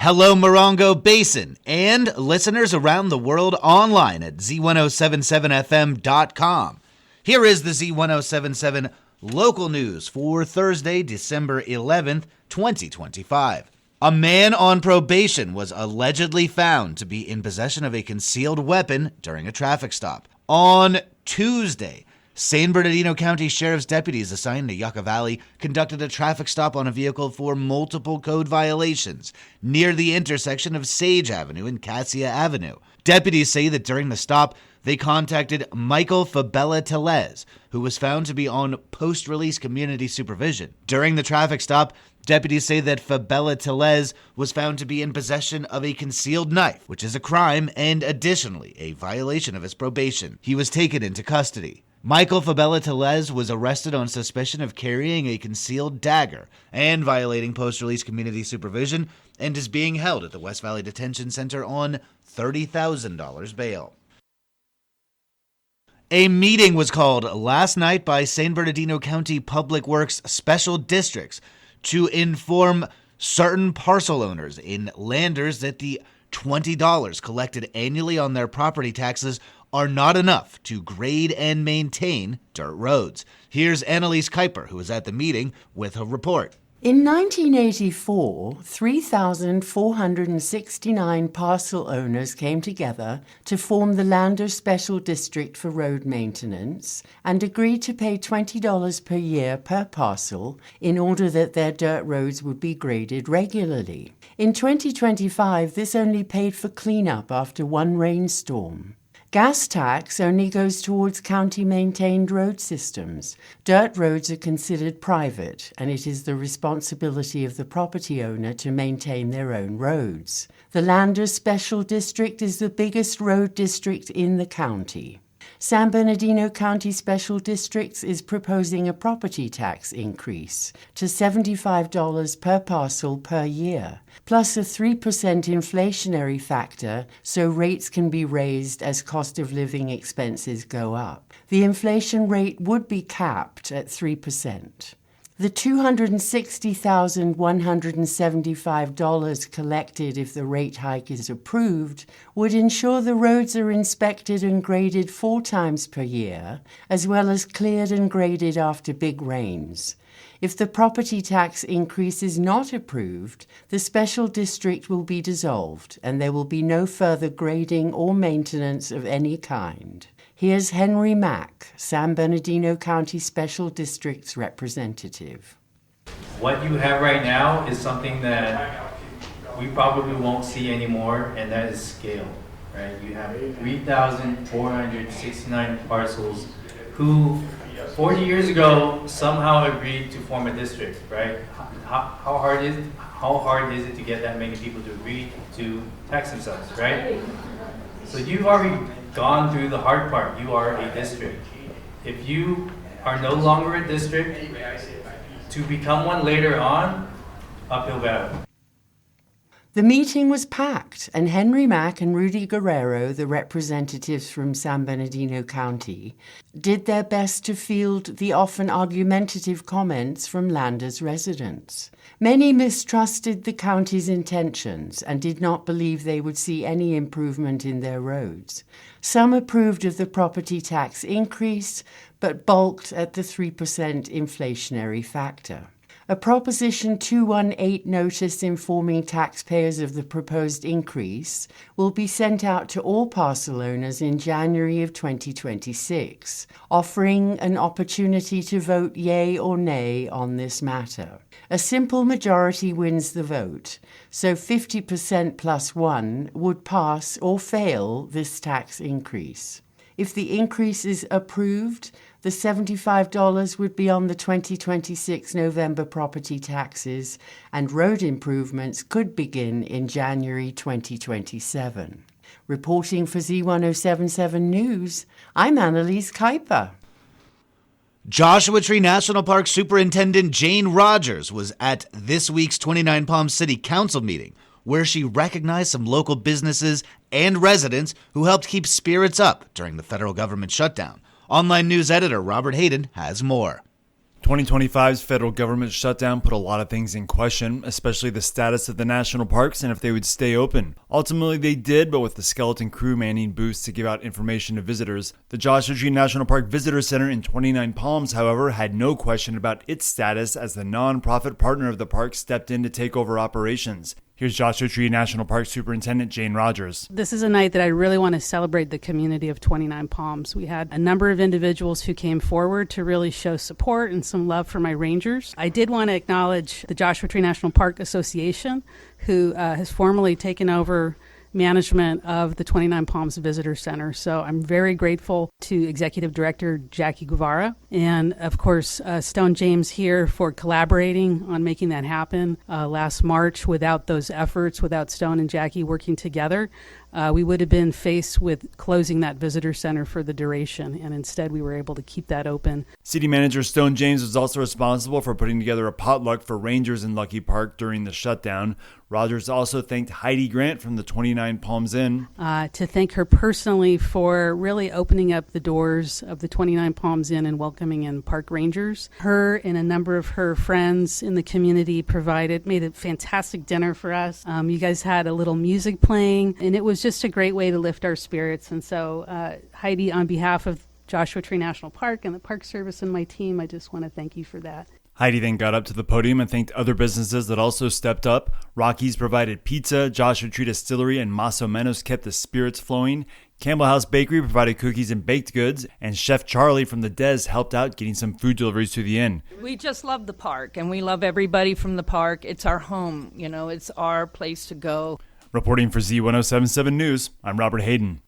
Hello, Morongo Basin, and listeners around the world online at Z107.7fm.com. Here is the Z107.7 local news for Thursday, December 11th, 2025. A man on probation was allegedly found to be in possession of a concealed weapon during a traffic stop. On Tuesday, San Bernardino County Sheriff's deputies assigned to Yucca Valley conducted a traffic stop on a vehicle for multiple code violations near the intersection of Sage Avenue and Cassia Avenue. Deputies say that during the stop, they contacted Michael Fabella Telez, who was found to be on post-release community supervision. During the traffic stop, deputies say that Fabella Telez was found to be in possession of a concealed knife, which is a crime and additionally a violation of his probation. He was taken into custody. Michael Fabella Telez was arrested on suspicion of carrying a concealed dagger and violating post-release community supervision and is being held at the West Valley Detention Center on $30,000 bail. A meeting was called last night by San Bernardino County Public Works Special Districts to inform certain parcel owners in landers that the $20 collected annually on their property taxes are not enough to grade and maintain dirt roads. Here's Annalise Kuiper, who was at the meeting, with a report. In 1984, 3,469 parcel owners came together to form the Landers Special District for Road Maintenance and agreed to pay $20 per year per parcel in order that their dirt roads would be graded regularly. In 2025, this only paid for cleanup after one rainstorm. Gas tax only goes towards county-maintained road systems. Dirt roads are considered private, and it is the responsibility of the property owner to maintain their own roads. The Landers Special District is the biggest road district in the county. San Bernardino County Special Districts is proposing a property tax increase to $75 per parcel per year, plus a 3% inflationary factor so rates can be raised as cost of living expenses go up. The inflation rate would be capped at 3%. The $260,175 collected if the rate hike is approved would ensure the roads are inspected and graded 4 times per year, as well as cleared and graded after big rains. If the property tax increase is not approved, the special district will be dissolved and there will be no further grading or maintenance of any kind. Here's Henry Mack, San Bernardino County Special District's representative. What you have right now is something that we probably won't see anymore, and that is scale, right? You have 3,469 parcels who 40 years ago somehow agreed to form a district, right? How hard is it to get that many people to agree to tax themselves, right? So you've already gone through the hard part. You are a district. If you are no longer a district, to become one later on, uphill battle. The meeting was packed, and Henry Mack and Rudy Guerrero, the representatives from San Bernardino County, did their best to field the often argumentative comments from Landers residents. Many mistrusted the county's intentions and did not believe they would see any improvement in their roads. Some approved of the property tax increase, but balked at the 3% inflationary factor. A Proposition 218 notice informing taxpayers of the proposed increase will be sent out to all parcel owners in January of 2026, offering an opportunity to vote yea or nay on this matter. A simple majority wins the vote, so 50% plus 1 would pass or fail this tax increase. If the increase is approved, the $75 would be on the 2026 November property taxes, and road improvements could begin in January 2027. Reporting for Z107.7 News, I'm Annalise Kuiper. Joshua Tree National Park Superintendent Jane Rogers was at this week's 29 Palms City Council meeting, where she recognized some local businesses and residents who helped keep spirits up during the federal government shutdown. Online news editor Robert Hayden has more. 2025's federal government shutdown put a lot of things in question, especially the status of the national parks and if they would stay open. Ultimately, they did, but with the skeleton crew manning booths to give out information to visitors. The Joshua Tree National Park Visitor Center in 29 Palms, however, had no question about its status as the nonprofit partner of the park stepped in to take over operations. Here's Joshua Tree National Park Superintendent Jane Rogers. This is a night that I really want to celebrate the community of 29 Palms. We had a number of individuals who came forward to really show support and some love for my rangers. I did want to acknowledge the Joshua Tree National Park Association, who has formally taken over management of the 29 Palms Visitor Center. So I'm very grateful to Executive Director Jackie Guevara and, of course, Stone James here for collaborating on making that happen last March. Without those efforts, without Stone and Jackie working together, we would have been faced with closing that visitor center for the duration, and instead we were able to keep that open. City Manager Stone James was also responsible for putting together a potluck for rangers in Lucky Park during the shutdown. Rogers also thanked Heidi Grant from the 29 Palms Inn. To thank her personally for really opening up the doors of the 29 Palms Inn and welcoming in park rangers. Her and a number of her friends in the community made a fantastic dinner for us. You guys had a little music playing, and it was just a great way to lift our spirits. And so, Heidi, on behalf of Joshua Tree National Park and the Park Service and my team, I just want to thank you for that. Heidi then got up to the podium and thanked other businesses that also stepped up. Rockies provided pizza, Joshua Tree Distillery and Mas o Menos kept the spirits flowing. Campbell House Bakery provided cookies and baked goods, and Chef Charlie from the Des helped out getting some food deliveries to the inn. We just love the park, and we love everybody from the park. It's our home, it's our place to go. Reporting for Z107.7 News, I'm Robert Hayden.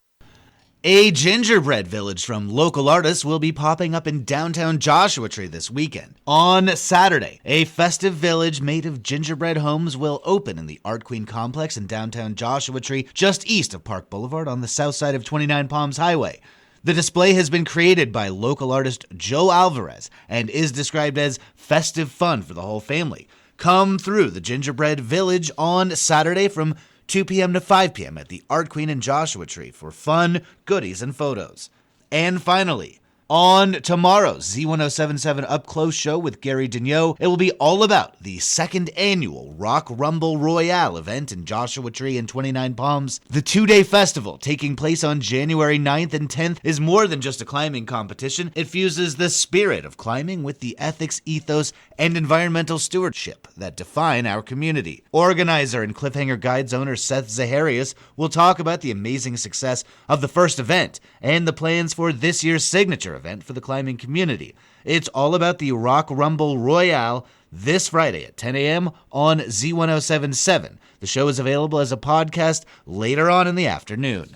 A gingerbread village from local artists will be popping up in downtown Joshua Tree this weekend. On Saturday, a festive village made of gingerbread homes will open in the Art Queen complex in downtown Joshua Tree, just east of Park Boulevard on the south side of 29 Palms Highway. The display has been created by local artist Joe Alvarez and is described as festive fun for the whole family. Come through the gingerbread village on Saturday from 2 p.m. to 5 p.m. at the Art Queen in Joshua Tree for fun, goodies, and photos. And finally, on tomorrow's Z107.7 Up Close show with Gary Daigneault, it will be all about the second annual Rock Rumble Royale event in Joshua Tree and 29 Palms. The two-day festival, taking place on January 9th and 10th, is more than just a climbing competition. It fuses the spirit of climbing with the ethics, ethos, and environmental stewardship that define our community. Organizer and Cliffhanger Guides owner Seth Zaharias will talk about the amazing success of the first event and the plans for this year's signature event for the climbing community. It's all about the Rock Rumble Royale this Friday at 10 a.m. on Z107.7. The show is available as a podcast later on in the afternoon.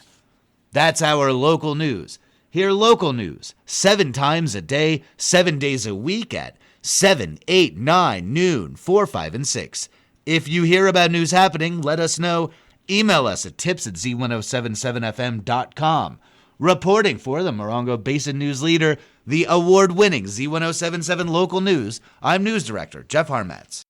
That's our local news. Hear local news 7 times a day, 7 days a week at 7, 8, 9, noon, 4, 5, and 6. If you hear about news happening, let us know. Email us at tips@z1077fm.com. Reporting for the Morongo Basin News Leader, the award-winning Z1077 Local News, I'm News Director Jeff Harmatz.